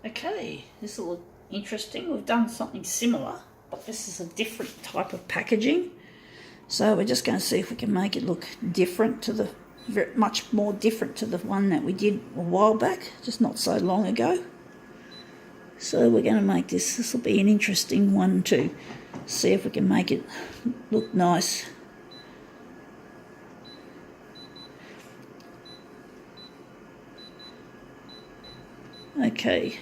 Okay, this will look interesting. We've done something similar, but this is a different type of packaging. So we're just going to see if we can make it look different to the, much more different to the one that we did a while back, just not so long ago. So we're going to make this will be an interesting one to see if we can make it look nice. Okay.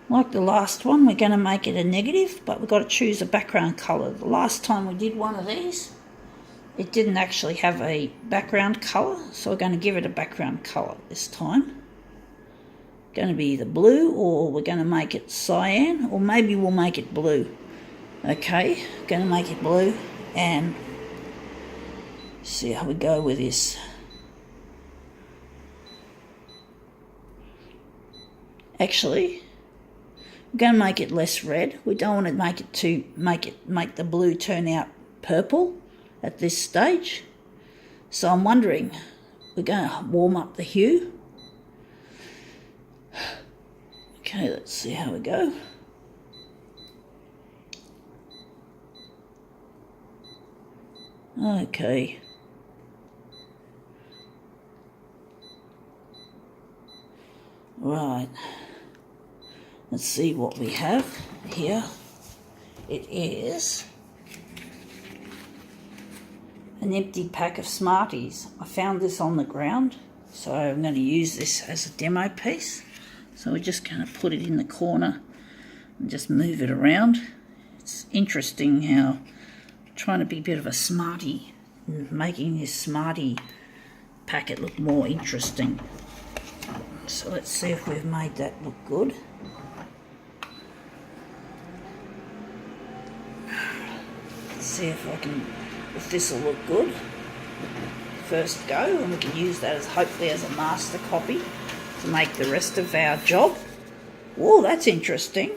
Like the last one, we're going to make it a negative, but we've got to choose a background colour. The last time we did one of these, it didn't actually have a background colour, so we're going to give it a background colour this time. Going to be either blue, or we're going to make it cyan, or maybe we'll make it blue. Okay, going to make it blue and see how we go with this. Actually, we're going to make it less red. We don't want to make it make the blue turn out purple at this stage. So I'm wondering, we're going to warm up the hue. Okay, let's see how we go. Okay. Right. Let's see what we have here. It is an empty pack of Smarties. I found this on the ground, so I'm going to use this as a demo piece. So we're just going to put it in the corner and just move it around. It's interesting how trying to be a bit of a smarty and making this Smartie packet look more interesting. So let's see if we've made that look good. Let's see if this will look good. First go, and we can use that as hopefully as a master copy to make the rest of our job. Whoa, that's interesting.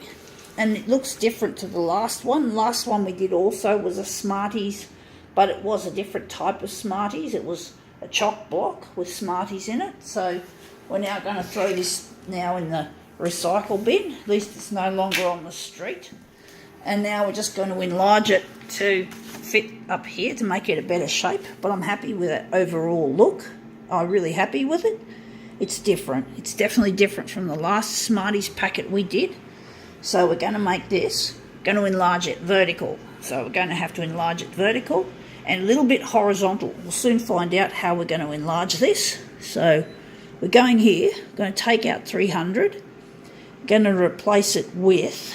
And it looks different to the last one. The last one we did also was a Smarties, but it was a different type of Smarties. It was a chalk block with Smarties in it. So we're now going to throw this now in the recycle bin. At least it's no longer on the street. And now we're just going to enlarge it to fit up here to make it a better shape. But I'm happy with that overall look. I'm really happy with it. It's different. It's definitely different from the last Smarties packet we did. So we're going to make this, going to enlarge it vertical. So we're going to have to enlarge it vertical and a little bit horizontal. We'll soon find out how we're going to enlarge this. So we're going here, going to take out 300, going to replace it with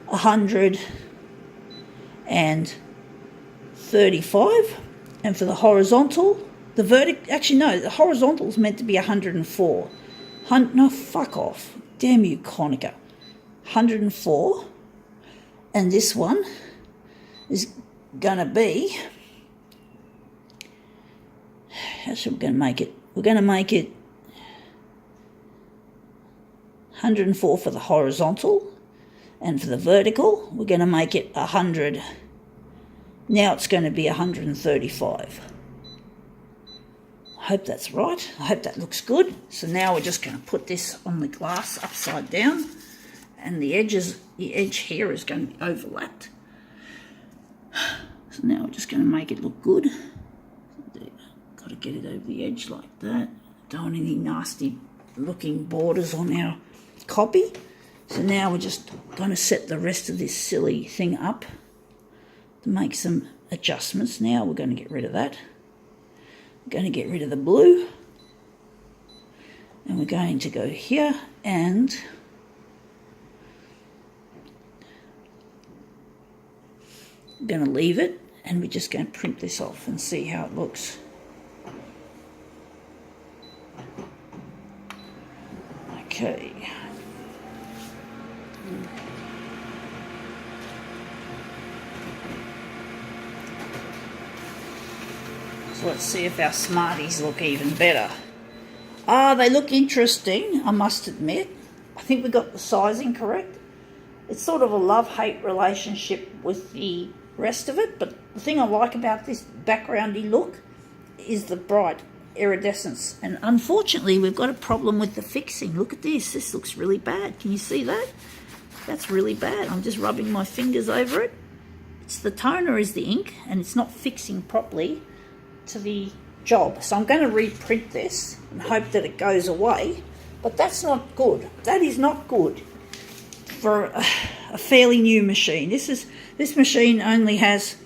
135, and for the horizontal, the horizontal is meant to be 104. No, fuck off. Damn you, Konica. 104, and this one is going to be, how should we going to make it? We're going to make it 104 for the horizontal, and for the vertical, we're going to make it 100. Now it's going to be 135. I hope that's right. I hope that looks good. So now we're just going to put this on the glass upside down, and the edge here is going to be overlapped. So now we're just going to make it look good. Got to get it over the edge like that. Don't want any nasty looking borders on our copy. So now we're just going to set the rest of this silly thing up to make some adjustments. Now we're going to get rid of that. We're going to get rid of the blue. And we're going to go here and we're going to leave it, and we're just going to print this off and see how it looks. Okay. So let's see if our Smarties look even better. They look interesting, I must admit. I think we got the sizing correct. It's sort of a love-hate relationship with the rest of it, but the thing I like about this backgroundy look is the bright iridescence. And unfortunately, we've got a problem with the fixing. Look at this. This looks really bad. Can you see that? That's really bad. I'm just rubbing my fingers over it. It's the toner is the ink, and it's not fixing properly to the job. So I'm going to reprint this and hope that it goes away. But that's not good. That is not good for a fairly new machine. This machine only hasn't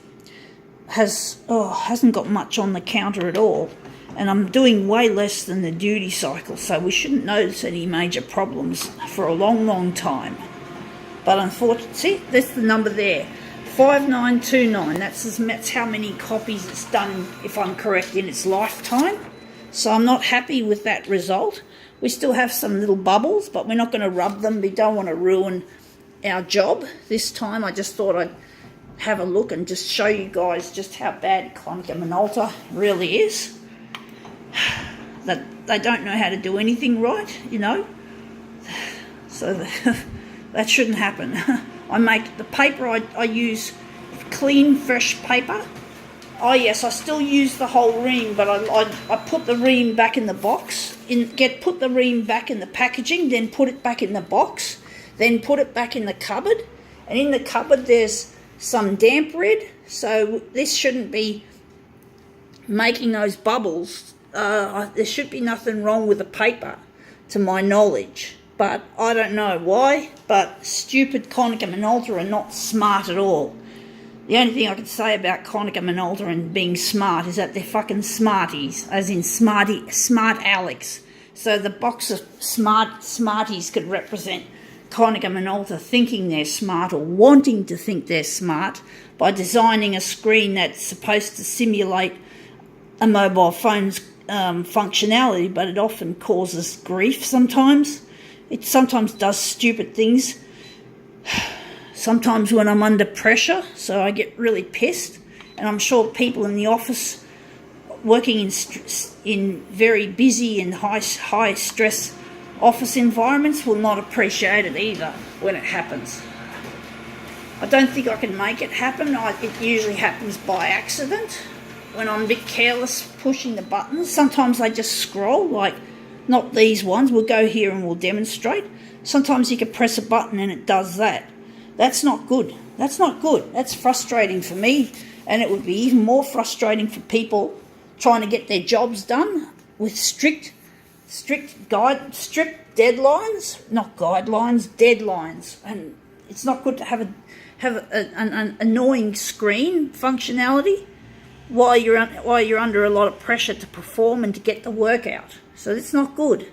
got much on the counter at all, and I'm doing way less than the duty cycle, so we shouldn't notice any major problems for a long time. But unfortunately, see, that's the number there, 5929. That's how many copies it's done, if I'm correct, in its lifetime. So I'm not happy with that result. We still have some little bubbles, but we're not going to rub them. We don't want to ruin our job this time. I just thought I'd have a look and just show you guys just how bad Konica Minolta really is. That they don't know how to do anything right, you know. So that shouldn't happen. I make the paper, I use clean, fresh paper. Oh yes, I still use the whole ream, but I put the ream back in the box. Put the ream back in the packaging, then put it back in the box, then put it back in the cupboard. And in the cupboard there's some damp red, so this shouldn't be making those bubbles. There should be nothing wrong with the paper, to my knowledge. But I don't know why, but stupid Konica Minolta are not smart at all. The only thing I can say about Konica Minolta and being smart is that they're fucking smarties, as in smart Alex. So the box of smarties could represent Konica Minolta thinking they're smart or wanting to think they're smart by designing a screen that's supposed to simulate a mobile phone's functionality, but it often causes grief sometimes. It sometimes does stupid things. Sometimes when I'm under pressure, so I get really pissed, and I'm sure people in the office working in very busy and high stress office environments will not appreciate it either when it happens. I don't think I can make it happen. It usually happens by accident when I'm a bit careless pushing the buttons. Sometimes I just scroll, like not these ones. We'll go here and we'll demonstrate. Sometimes you can press a button and it does that. That's not good. That's not good. That's frustrating for me, and it would be even more frustrating for people trying to get their jobs done with strict deadlines, not guidelines, deadlines. And it's not good to have an annoying screen functionality while you're under a lot of pressure to perform and to get the work out. So it's not good.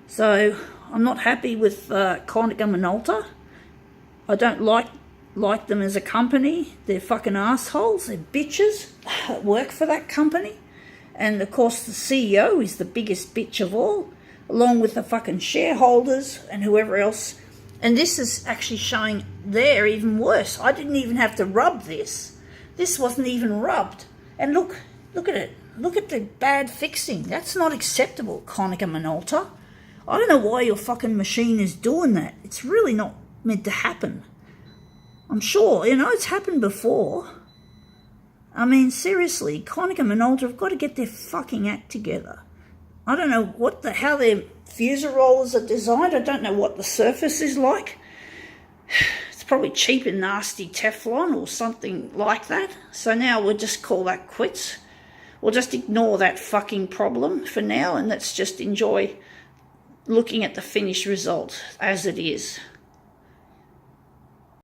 So I'm not happy with Konica Minolta. I don't like them as a company. They're fucking assholes. They're bitches that work for that company. And of course the CEO is the biggest bitch of all, along with the fucking shareholders and whoever else. And this is actually showing there even worse. I didn't even have to rub this. This wasn't even rubbed. And look at it. Look at the bad fixing. That's not acceptable, Konica Minolta. I don't know why your fucking machine is doing that. It's really not meant to happen. I'm sure, it's happened before. I mean, seriously, Konica Minolta have got to get their fucking act together. I don't know how their fuser rollers are designed. I don't know what the surface is like. It's probably cheap and nasty Teflon or something like that. So now we'll just call that quits. We'll just ignore that fucking problem for now, and let's just enjoy looking at the finished result as it is.